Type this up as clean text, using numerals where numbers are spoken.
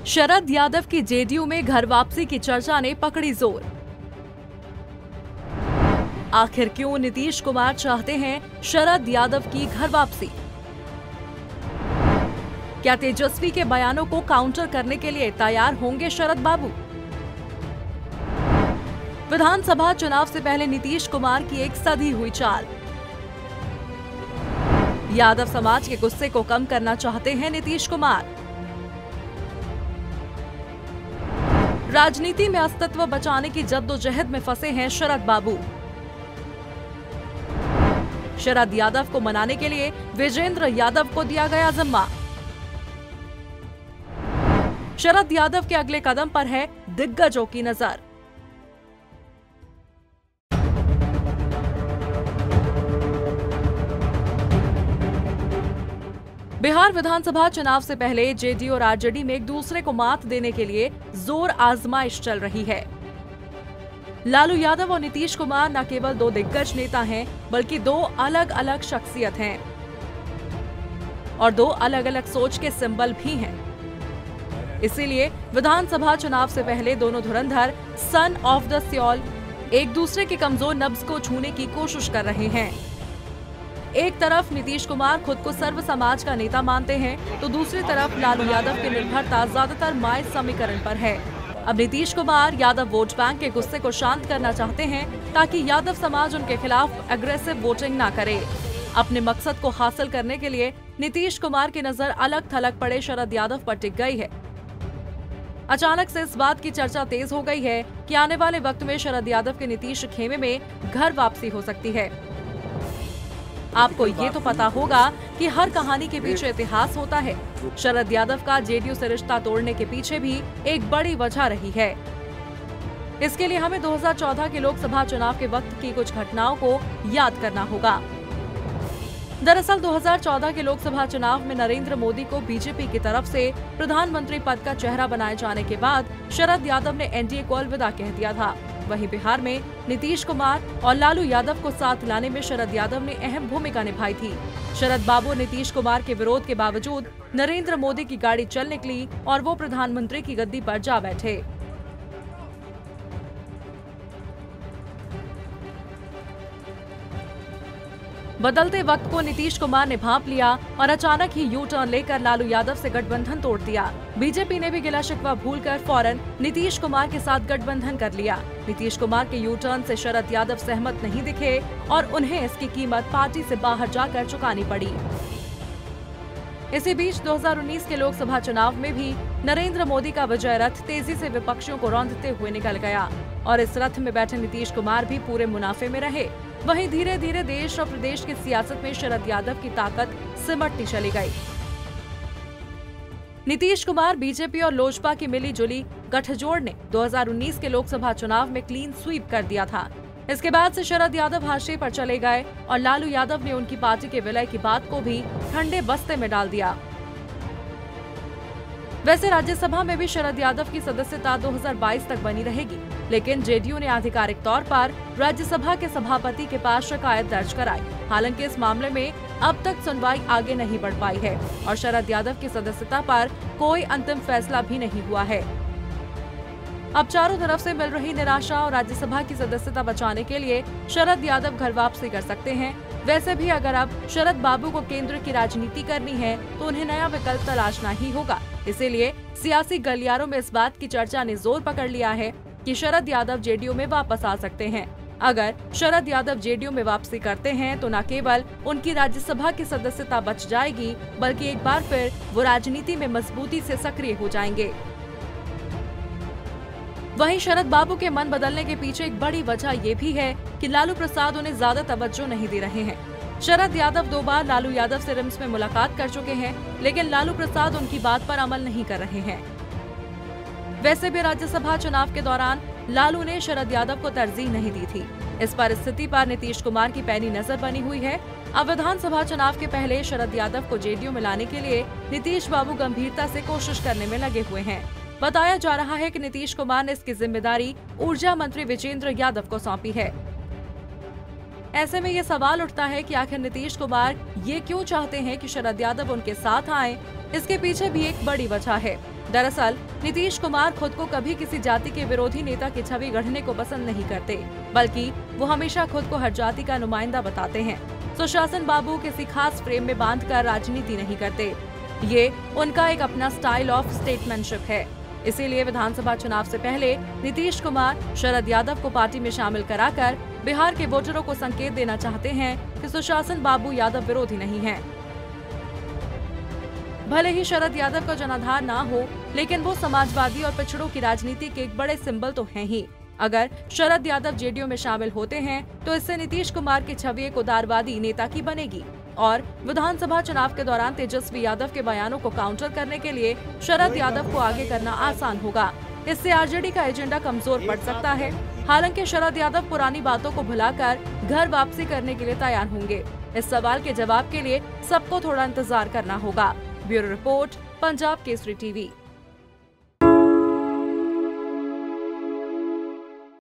शरद यादव की जेडीयू में घर वापसी की चर्चा ने पकड़ी जोर। आखिर क्यों नीतीश कुमार चाहते हैं शरद यादव की घर वापसी? क्या तेजस्वी के बयानों को काउंटर करने के लिए तैयार होंगे शरद बाबू? विधानसभा चुनाव से पहले नीतीश कुमार की एक सधी हुई चाल। यादव समाज के गुस्से को कम करना चाहते हैं नीतीश कुमार। राजनीति में अस्तित्व बचाने की जद्दोजहद में फंसे हैं शरद बाबू। शरद यादव को मनाने के लिए विजेंद्र यादव को दिया गया जिम्मा। शरद यादव के अगले कदम पर है दिग्गजों की नजर। बिहार विधानसभा चुनाव से पहले जेडीयू और आरजेडी में एक दूसरे को मात देने के लिए जोर आजमाइश चल रही है। लालू यादव और नीतीश कुमार न केवल दो दिग्गज नेता हैं, बल्कि दो अलग अलग शख्सियत हैं और दो अलग अलग सोच के सिंबल भी हैं। इसीलिए विधानसभा चुनाव से पहले दोनों धुरंधर सन ऑफ द सियोल एक दूसरे के कमजोर नब्ज को छूने की कोशिश कर रहे हैं। एक तरफ नीतीश कुमार खुद को सर्व समाज का नेता मानते हैं, तो दूसरी तरफ लालू यादव की निर्भरता ज्यादातर माय समीकरण पर है। अब नीतीश कुमार यादव वोट बैंक के गुस्से को शांत करना चाहते हैं, ताकि यादव समाज उनके खिलाफ एग्रेसिव वोटिंग ना करे। अपने मकसद को हासिल करने के लिए नीतीश कुमार की नजर अलग थलग पड़े शरद यादव पर टिक गई है। अचानक से इस बात की चर्चा तेज हो गई है कि आने वाले वक्त में शरद यादव के नीतीश खेमे में घर वापसी हो सकती है। आपको ये तो पता होगा कि हर कहानी के पीछे इतिहास होता है। शरद यादव का जेडीयू से रिश्ता तोड़ने के पीछे भी एक बड़ी वजह रही है। इसके लिए हमें 2014 के लोकसभा चुनाव के वक्त की कुछ घटनाओं को याद करना होगा। दरअसल 2014 के लोकसभा चुनाव में नरेंद्र मोदी को बीजेपी की तरफ से प्रधानमंत्री पद का चेहरा बनाए जाने के बाद शरद यादव ने एनडीए को अलविदा कह दिया था। वहीं बिहार में नीतीश कुमार और लालू यादव को साथ लाने में शरद यादव ने अहम भूमिका निभाई थी। शरद बाबू नीतीश कुमार के विरोध के बावजूद नरेंद्र मोदी की गाड़ी चल निकली और वो प्रधानमंत्री की गद्दी पर जा बैठे। बदलते वक्त को नीतीश कुमार ने भांप लिया और अचानक ही यू टर्न लेकर लालू यादव से गठबंधन तोड़ दिया। बीजेपी ने भी गिला शिकवा भूलकर फौरन नीतीश कुमार के साथ गठबंधन कर लिया। नीतीश कुमार के यू टर्न से शरद यादव सहमत नहीं दिखे और उन्हें इसकी कीमत पार्टी से बाहर जाकर चुकानी पड़ी। इसी बीच 2019 के लोकसभा चुनाव में भी नरेंद्र मोदी का विजय रथ तेजी से विपक्षियों को रौंदते हुए निकल गया और इस रथ में बैठे नीतीश कुमार भी पूरे मुनाफे में रहे। वहीं धीरे धीरे देश और प्रदेश की सियासत में शरद यादव की ताकत सिमटती चली गई। नीतीश कुमार, बीजेपी और लोजपा की मिली जुली गठजोड़ ने 2019 के लोकसभा चुनाव में क्लीन स्वीप कर दिया था। इसके बाद से शरद यादव हाशिए पर चले गए और लालू यादव ने उनकी पार्टी के विलय की बात को भी ठंडे बस्ते में डाल दिया। वैसे राज्यसभा में भी शरद यादव की सदस्यता 2022 तक बनी रहेगी, लेकिन जेडीयू ने आधिकारिक तौर पर राज्यसभा के सभापति के पास शिकायत दर्ज कराई। हालांकि इस मामले में अब तक सुनवाई आगे नहीं बढ़ पाई है और शरद यादव की सदस्यता पर कोई अंतिम फैसला भी नहीं हुआ है। अब चारों तरफ से मिल रही निराशा और राज्यसभा की सदस्यता बचाने के लिए शरद यादव घर वापसी कर सकते हैं। वैसे भी अगर अब शरद बाबू को केंद्र की राजनीति करनी है तो उन्हें नया विकल्प तलाशना ही होगा। इसीलिए सियासी गलियारों में इस बात की चर्चा ने जोर पकड़ लिया है कि शरद यादव जेडीयू में वापस आ सकते हैं। अगर शरद यादव जेडीयू में वापसी करते हैं तो न केवल उनकी राज्यसभा की सदस्यता बच जाएगी, बल्कि एक बार फिर वो राजनीति में मजबूती से सक्रिय हो जाएंगे। वहीं शरद बाबू के मन बदलने के पीछे एक बड़ी वजह ये भी है कि लालू प्रसाद उन्हें ज्यादा तवज्जो नहीं दे रहे हैं। शरद यादव 2 बार लालू यादव से रिम्स में मुलाकात कर चुके हैं, लेकिन लालू प्रसाद उनकी बात पर अमल नहीं कर रहे हैं। वैसे भी राज्यसभा चुनाव के दौरान लालू ने शरद यादव को तरजीह नहीं दी थी। इस परिस्थिति पर नीतीश कुमार की पैनी नजर बनी हुई है। अब विधानसभा चुनाव के पहले शरद यादव को जेडीयू में लाने के लिए नीतीश बाबू गंभीरता से कोशिश करने में लगे हुए हैं। बताया जा रहा है कि नीतीश कुमार ने इसकी जिम्मेदारी ऊर्जा मंत्री विजेंद्र यादव को सौंपी है। ऐसे में ये सवाल उठता है कि आखिर नीतीश कुमार ये क्यों चाहते हैं कि शरद यादव उनके साथ आएं? इसके पीछे भी एक बड़ी वजह है। दरअसल नीतीश कुमार खुद को कभी किसी जाति के विरोधी नेता की छवि गढ़ने को पसंद नहीं करते, बल्कि वो हमेशा खुद को हर जाति का नुमाइंदा बताते हैं। सुशासन बाबू किसी खास फ्रेम में बांधकर राजनीति नहीं करते। ये उनका एक अपना स्टाइल ऑफ स्टेटमैनशिप है। इसीलिए विधानसभा चुनाव से पहले नीतीश कुमार शरद यादव को पार्टी में शामिल कराकर बिहार के वोटरों को संकेत देना चाहते हैं कि सुशासन बाबू यादव विरोधी नहीं हैं। भले ही शरद यादव का जनाधार ना हो, लेकिन वो समाजवादी और पिछड़ों की राजनीति के एक बड़े सिंबल तो हैं ही। अगर शरद यादव जेडीयू में शामिल होते हैं तो इससे नीतीश कुमार की छवि एक उदारवादी नेता की बनेगी और विधानसभा चुनाव के दौरान तेजस्वी यादव के बयानों को काउंटर करने के लिए शरद यादव को आगे करना आसान होगा। इससे आरजेडी का एजेंडा कमजोर पड़ सकता है। हालांकि शरद यादव पुरानी बातों को भुलाकर घर वापसी करने के लिए तैयार होंगे। इस सवाल के जवाब के लिए सबको थोड़ा इंतजार करना होगा। Bureau report, Punjab Kesari TV.